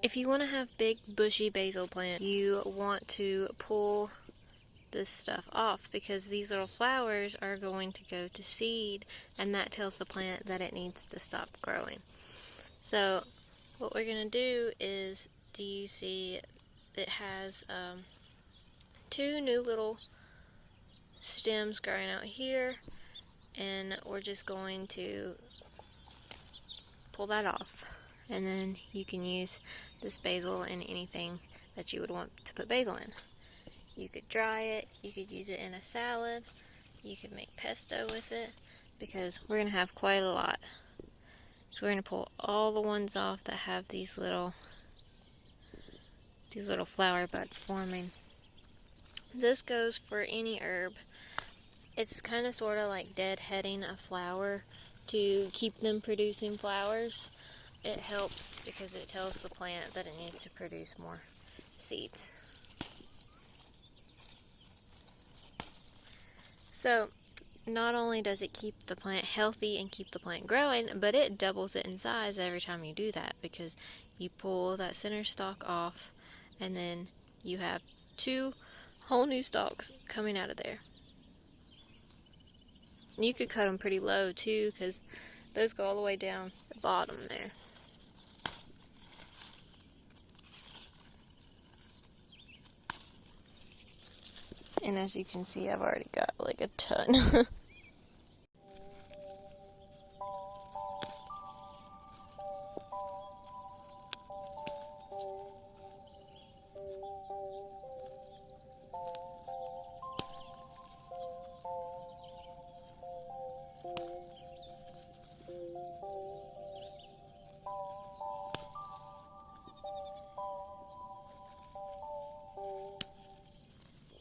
If you want to have big bushy basil plants, you want to pull this stuff off because these little flowers are going to go to seed, and that tells the plant that it needs to stop growing. So what we're going to do is, do you see it has two new little stems growing out here, and we're just going to pull that off, and then you can use this basil in anything that you would want to put basil in. You could dry it, you could use it in a salad, you could make pesto with it, because we're going to have quite a lot. So we're going to pull all the ones off that have these little flower buds forming. This goes for any herb. It's kind of sort of like deadheading a flower to keep them producing flowers. It helps because it tells the plant that it needs to produce more seeds. So not only does it keep the plant healthy and keep the plant growing, but it doubles it in size every time you do that, because you pull that center stalk off and then you have two whole new stalks coming out of there. You could cut them pretty low too, because those go all the way down the bottom there. And as you can see, I've already got like a ton.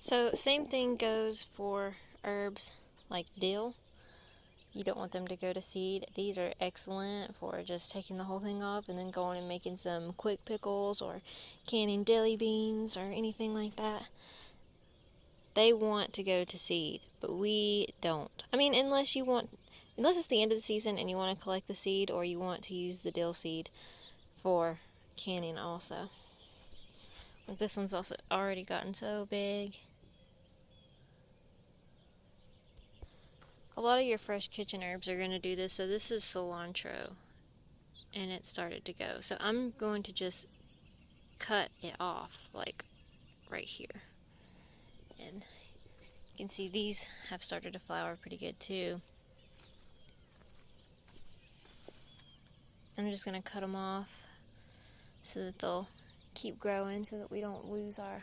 So same thing goes for herbs like dill. You don't want them to go to seed. These are excellent for just taking the whole thing off and then going and making some quick pickles or canning dilly beans or anything like that. They want to go to seed, but we don't. I mean, unless it's the end of the season and you want to collect the seed, or you want to use the dill seed for canning also. Like this one's also already gotten so big. A lot of your fresh kitchen herbs are going to do this. So this is cilantro, and it started to go. So I'm going to just cut it off, like right here. And you can see these have started to flower pretty good too. I'm just going to cut them off so that they'll keep growing, so that we don't lose our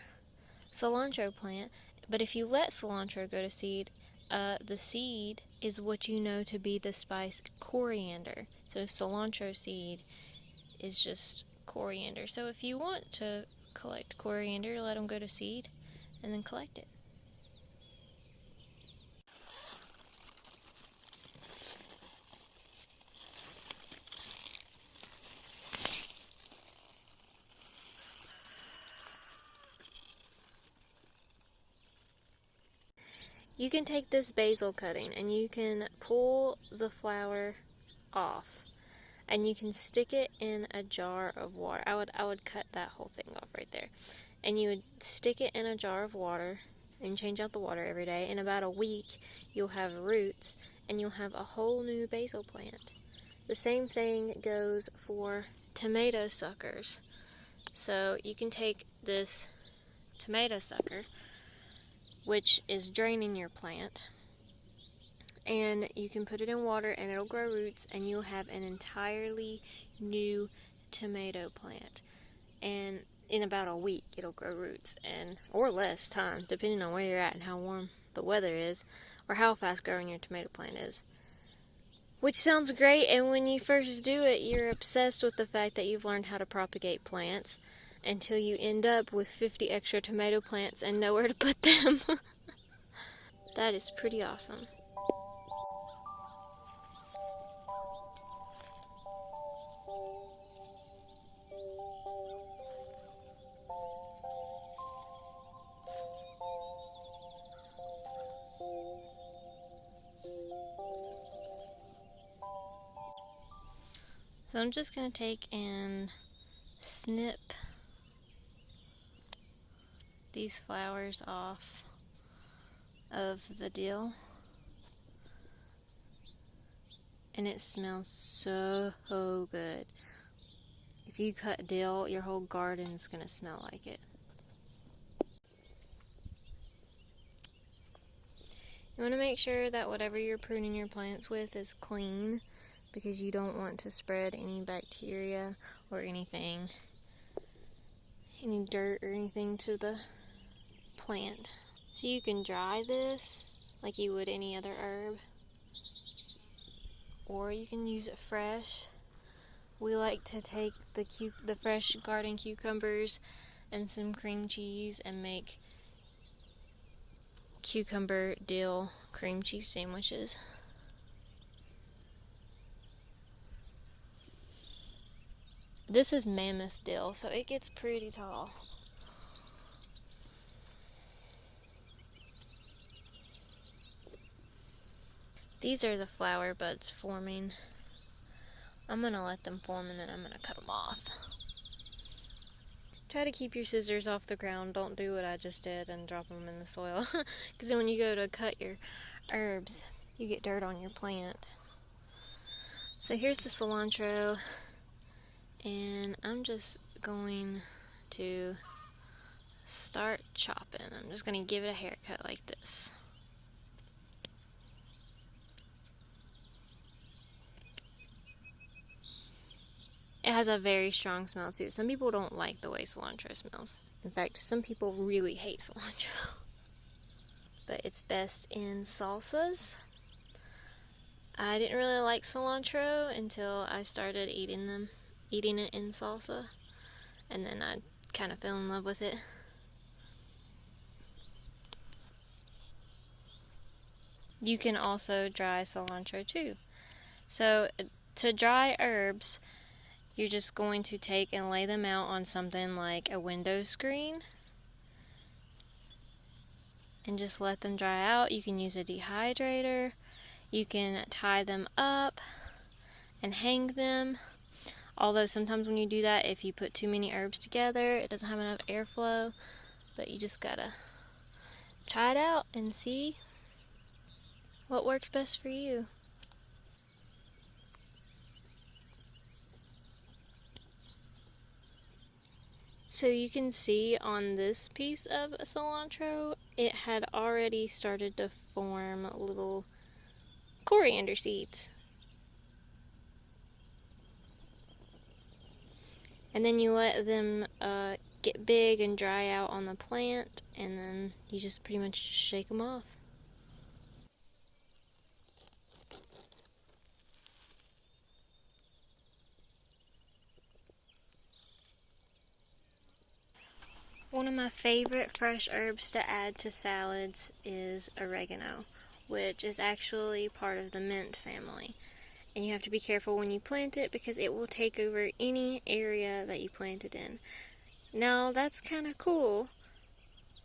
cilantro plant. But if you let cilantro go to seed, the seed is what you know to be the spice coriander. So cilantro seed is just coriander. So if you want to collect coriander, let them go to seed and then collect it. You can take this basil cutting and you can pull the flower off, and you can stick it in a jar of water. I would cut that whole thing off right there. And you would stick it in a jar of water and change out the water every day. In about a week, you'll have roots and you'll have a whole new basil plant. The same thing goes for tomato suckers. So you can take this tomato sucker, which is draining your plant, and you can put it in water and it'll grow roots, and you'll have an entirely new tomato plant. And in about a week it'll grow roots, or less time, depending on where you're at and how warm the weather is, or how fast growing your tomato plant is. Which sounds great, and when you first do it, you're obsessed with the fact that you've learned how to propagate plants, until you end up with 50 extra tomato plants and nowhere to put them. That is pretty awesome. So I'm just going to take and snip these flowers off of the dill, and it smells so good. If you cut dill, your whole garden is going to smell like it. You want to make sure that whatever you're pruning your plants with is clean, because you don't want to spread any bacteria or anything, any dirt or anything to the plant. So you can dry this like you would any other herb, or you can use it fresh. We like to take the fresh garden cucumbers and some cream cheese and make cucumber dill cream cheese sandwiches. This is mammoth dill, so it gets pretty tall. These are the flower buds forming. I'm going to let them form and then I'm going to cut them off. Try to keep your scissors off the ground. Don't do what I just did and drop them in the soil. Because then when you go to cut your herbs, you get dirt on your plant. So here's the cilantro. And I'm just going to start chopping. I'm just going to give it a haircut like this. It has a very strong smell too. Some people don't like the way cilantro smells. In fact, some people really hate cilantro. But it's best in salsas. I didn't really like cilantro until I started eating it in salsa. And then I kind of fell in love with it. You can also dry cilantro too. So to dry herbs, you're just going to take and lay them out on something like a window screen and just let them dry out. You can use a dehydrator. You can tie them up and hang them. Although sometimes when you do that, if you put too many herbs together, it doesn't have enough airflow. But you just gotta try it out and see what works best for you. So you can see on this piece of cilantro, it had already started to form little coriander seeds. And then you let them get big and dry out on the plant, and then you just pretty much shake them off. One of my favorite fresh herbs to add to salads is oregano, which is actually part of the mint family. And you have to be careful when you plant it because it will take over any area that you plant it in. Now, that's kind of cool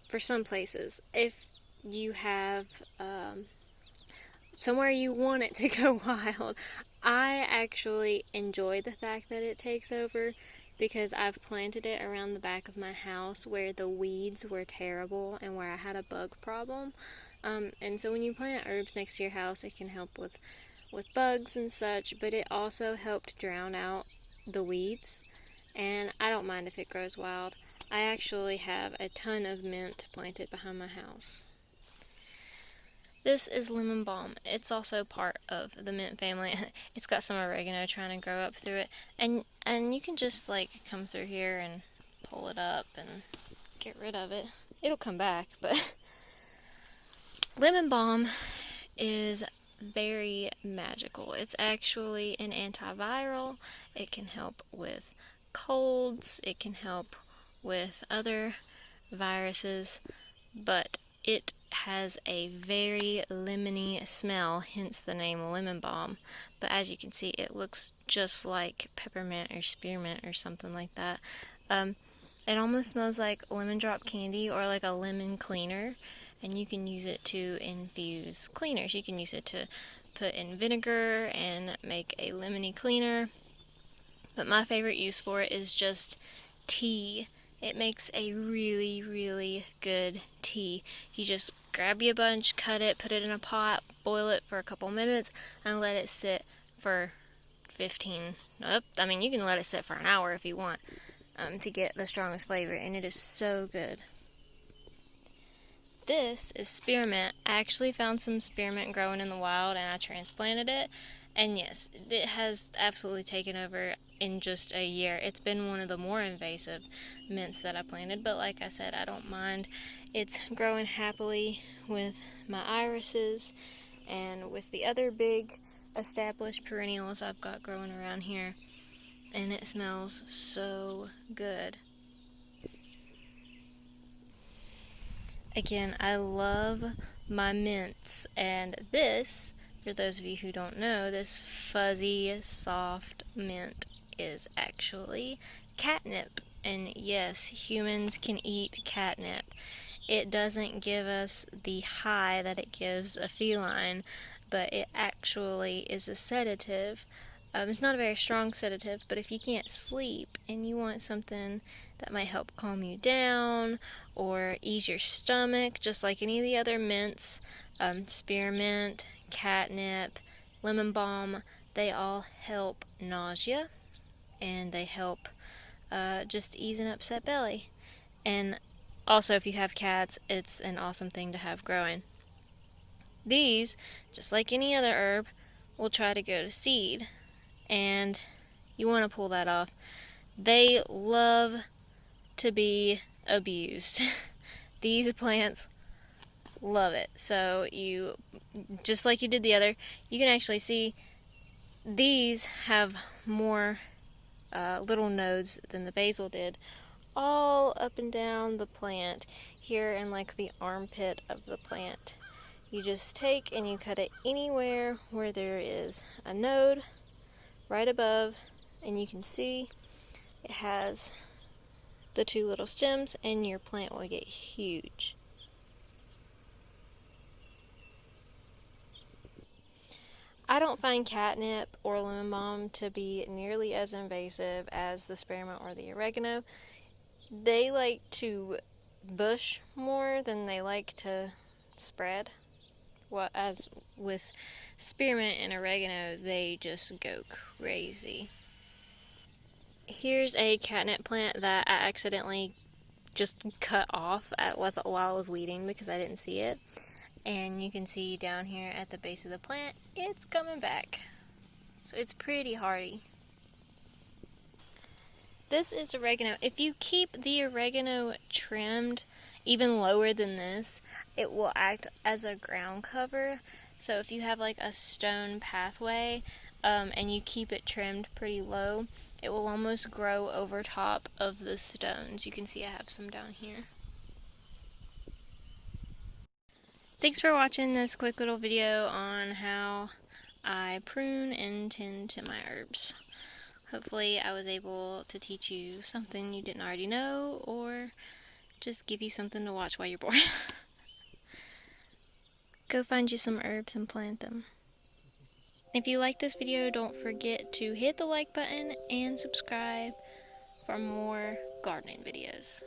for some places. If you have somewhere you want it to go wild, I actually enjoy the fact that it takes over, because I've planted it around the back of my house where the weeds were terrible and where I had a bug problem. And so when you plant herbs next to your house, it can help with bugs and such, but it also helped drown out the weeds. And I don't mind if it grows wild. I actually have a ton of mint planted behind my house. This is lemon balm. It's also part of the mint family. It's got some oregano trying to grow up through it. And you can just like come through here and pull it up and get rid of it. It'll come back, but lemon balm is very magical. It's actually an antiviral. It can help with colds. It can help with other viruses, but it has a very lemony smell, hence the name lemon balm. But as you can see, it looks just like peppermint or spearmint or something like that. It almost smells like lemon drop candy or like a lemon cleaner, and you can use it to infuse cleaners. You can use it to put in vinegar and make a lemony cleaner. but my favorite use for it is just tea. It makes a really, really good tea. You just grab you a bunch, cut it, put it in a pot, boil it for a couple minutes, and let it sit for 15, I mean, you can let it sit for an hour if you want, to get the strongest flavor, and it is so good. This is spearmint. I actually found some spearmint growing in the wild, and I transplanted it, and yes, it has absolutely taken over in just a year. It's been one of the more invasive mints that I planted, but like I said, I don't mind. It's growing happily with my irises and with the other big established perennials I've got growing around here, and it smells so good. Again, I love my mints, and this, for those of you who don't know, this fuzzy, soft mint is actually catnip. And yes, humans can eat catnip. It doesn't give us the high that it gives a feline, but it actually is a sedative. It's not a very strong sedative, but if you can't sleep and you want something that might help calm you down or ease your stomach, just like any of the other mints, spearmint, catnip, lemon balm, they all help nausea, and they help just ease an upset belly. And also, if you have cats, it's an awesome thing to have growing. These, just like any other herb, will try to go to seed, and you want to pull that off. They love to be abused. These plants love it. So you, just like you did the other, you can actually see these have more little nodes than the basil did, all up and down the plant, here in like the armpit of the plant. You just take and you cut it anywhere where there is a node, right above, and you can see it has the two little stems, and your plant will get huge. I don't find catnip or lemon balm to be nearly as invasive as the spearmint or the oregano. They like to bush more than they like to spread. As with spearmint and oregano, they just go crazy. Here's a catnip plant that I accidentally just cut off while I was weeding because I didn't see it. And you can see down here at the base of the plant, it's coming back. So it's pretty hardy. This is oregano. If you keep the oregano trimmed even lower than this, it will act as a ground cover. So if you have like a stone pathway and you keep it trimmed pretty low, it will almost grow over top of the stones. You can see I have some down here. Thanks for watching this quick little video on how I prune and tend to my herbs. Hopefully I was able to teach you something you didn't already know, or just give you something to watch while you're bored. Go find you some herbs and plant them. If you like this video, don't forget to hit the like button and subscribe for more gardening videos.